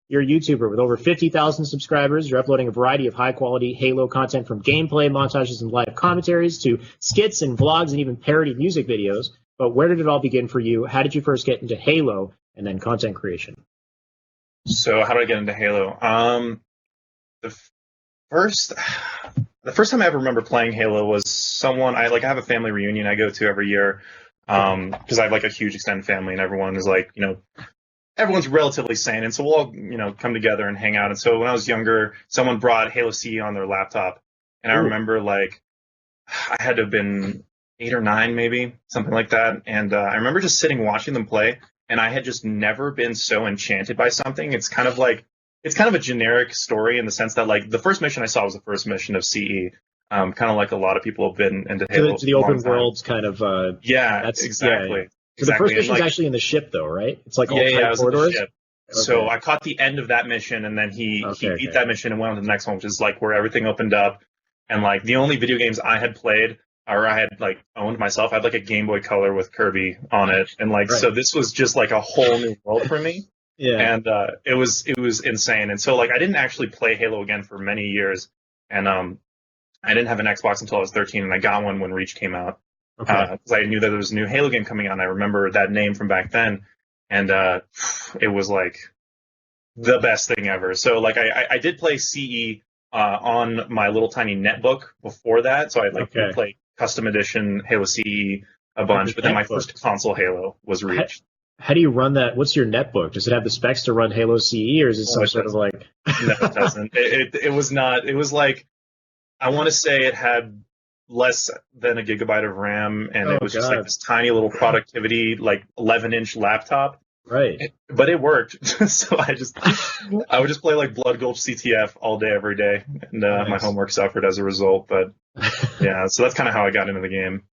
You're a YouTuber with over 50,000 subscribers. You're uploading a variety of high-quality Halo content from gameplay, montages, and live commentaries to skits and vlogs and even parody music videos. But where did it all begin for you? How did you first get into Halo and then content creation? So how did I get into Halo? The first time I ever remember playing Halo was I have a family reunion I go to every year because I have like a huge extended family and everyone is like, everyone's relatively sane, and so we'll all, come together and hang out. And so when I was younger, someone brought Halo CE on their laptop, and I remember like I had to have been 8 or 9, maybe something like that. And I remember just sitting watching them play, and I had just never been so enchanted by something. It's kind of a generic story in the sense that like the first mission I saw was the first mission of CE. Kind of like a lot of people have been into Halo. To the open worlds kind of. Yeah, that's exactly. Yeah. So the first mission's actually in the ship, though, right? It's like all tight corridors? Okay. So I caught the end of that mission, and then he beat that mission and went on to the next one, which is like where everything opened up. And like the only video games I had played or I had like owned myself, I had like a Game Boy Color with Kirby on it, and like so this was just like a whole new world for me. Yeah. And it was insane. And so like I didn't actually play Halo again for many years, and I didn't have an Xbox until I was 13, and I got one when Reach came out. Because I knew that there was a new Halo game coming out, and I remember that name from back then, and it was like the best thing ever. So like I did play CE on my little tiny netbook before that, so I play custom edition Halo CE a bunch, but then my first console Halo was Reach. How do you run that? What's your netbook? Does it have the specs to run Halo CE, or is it some sort of like? No, it doesn't. It was not. It was like I want to say it had less than a gigabyte of RAM, and it was just like this tiny little productivity, like 11-inch laptop. Right. But it worked. So I would just play like Blood Gulch CTF all day, every day, and my homework suffered as a result. But yeah, so that's kind of how I got into the game.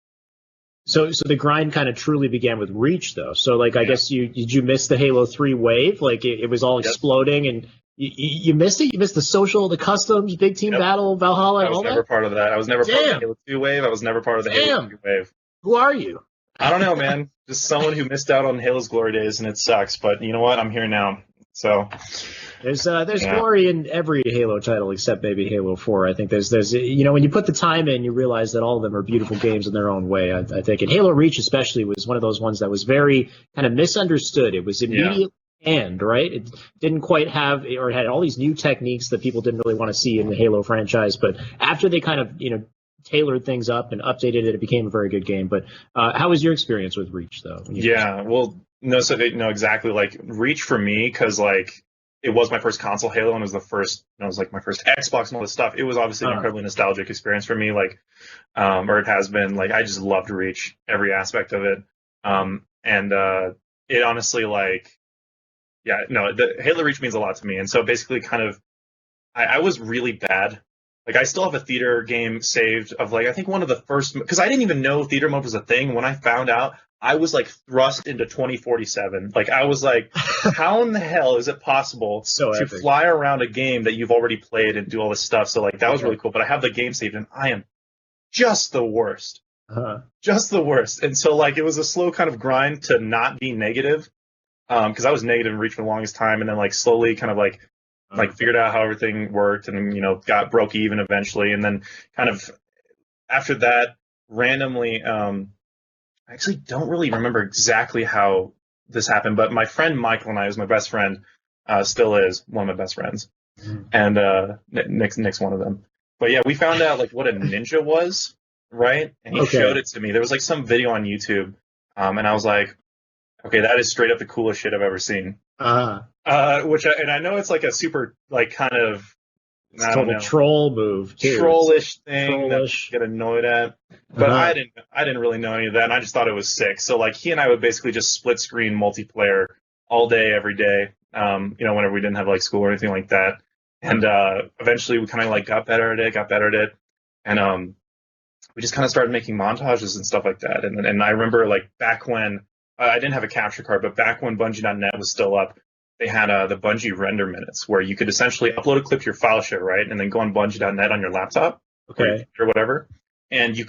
So the grind kind of truly began with Reach, though. So like I guess did you miss the Halo 3 wave? Like it was all exploding and. You missed it? You missed the social, the customs, big team battle, Valhalla, I was never part of that. I was never part of the Halo 2 wave. I was never part of the Halo 3 wave. Who are you? I don't know, man. Just someone who missed out on Halo's glory days, and it sucks. But you know what? I'm here now. So there's glory in every Halo title except maybe Halo 4. I think there's when you put the time in, you realize that all of them are beautiful games in their own way. I think, and Halo Reach especially was one of those ones that was very kind of misunderstood. It was immediate. Right? It didn't quite have, or it had all these new techniques that people didn't really want to see in the Halo franchise. But after they kind of, tailored things up and updated it, it became a very good game. But how was your experience with Reach, though? Exactly. Like Reach for me, because like it was my first console Halo, and it was like my first Xbox and all this stuff. It was obviously an incredibly nostalgic experience for me. Like, or it has been. Like I just loved Reach, every aspect of it. It honestly like. Yeah, no, the Halo Reach means a lot to me. And so basically kind of, I was really bad. Like I still have a theater game saved of like, I think one of the first, because I didn't even know theater mode was a thing. When I found out, I was like thrust into 2047. Like I was like, how in the hell is it possible to fly around a game that you've already played and do all this stuff? So like that was really cool. But I have the game saved, and I am just the worst. Just the worst. And so like it was a slow kind of grind to not be negative. Because I was negative in Reach for the longest time, and then like slowly kind of like figured out how everything worked, and got broke even eventually, and then kind of after that randomly, I actually don't really remember exactly how this happened, but my friend Michael and I, who's my best friend, still is one of my best friends, and Nick's one of them. But yeah, we found out like what a ninja was, right? And he showed it to me. There was like some video on YouTube, and I was like. Okay, that is straight up the coolest shit I've ever seen. I know it's like a super, like, kind of, I don't know, troll move, too. Trollish thing that you get annoyed at. But I didn't really know any of that, and I just thought it was sick. So, like, he and I would basically just split screen multiplayer all day, every day, whenever we didn't have, like, school or anything like that. And eventually we kind of, like, got better at it. And we just kind of started making montages and stuff like that. And I remember, like, back when, I didn't have a capture card, but back when Bungie.net was still up, they had the Bungie render minutes where you could essentially upload a clip to your file share, right? And then go on Bungie.net on your laptop or whatever. And you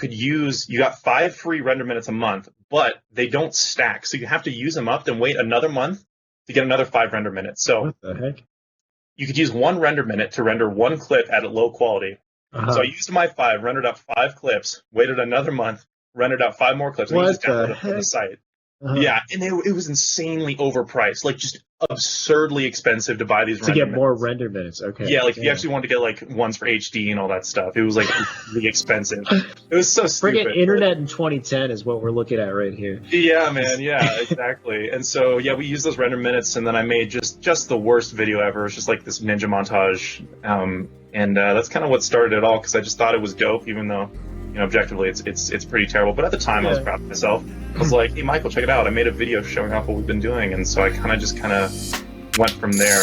got 5 free render minutes a month, but they don't stack. So you have to use them up, then wait another month to get another 5 render minutes. So What the heck? you could use 1 render minute to render 1 clip at a low quality. So I used my 5, rendered out 5 clips, waited another month, rendered out 5 more clips, and you just downloaded it from the site. Yeah, and it was insanely overpriced, like just absurdly expensive to buy these to get more render minutes. Okay. Yeah, like if you actually wanted to get like ones for HD and all that stuff, it was like really expensive. It was so stupid. Friggin' internet in 2010 is what we're looking at right here. Yeah, man. Yeah, exactly. And so yeah, we used those render minutes, and then I made just the worst video ever. It's just like this ninja montage, and that's kind of what started it all, because I just thought it was dope, even though, you know, objectively it's pretty terrible. But at the time, I was proud of myself. I was like, hey, Michael, check it out. I made a video showing off what we've been doing, and so I kind of went from there.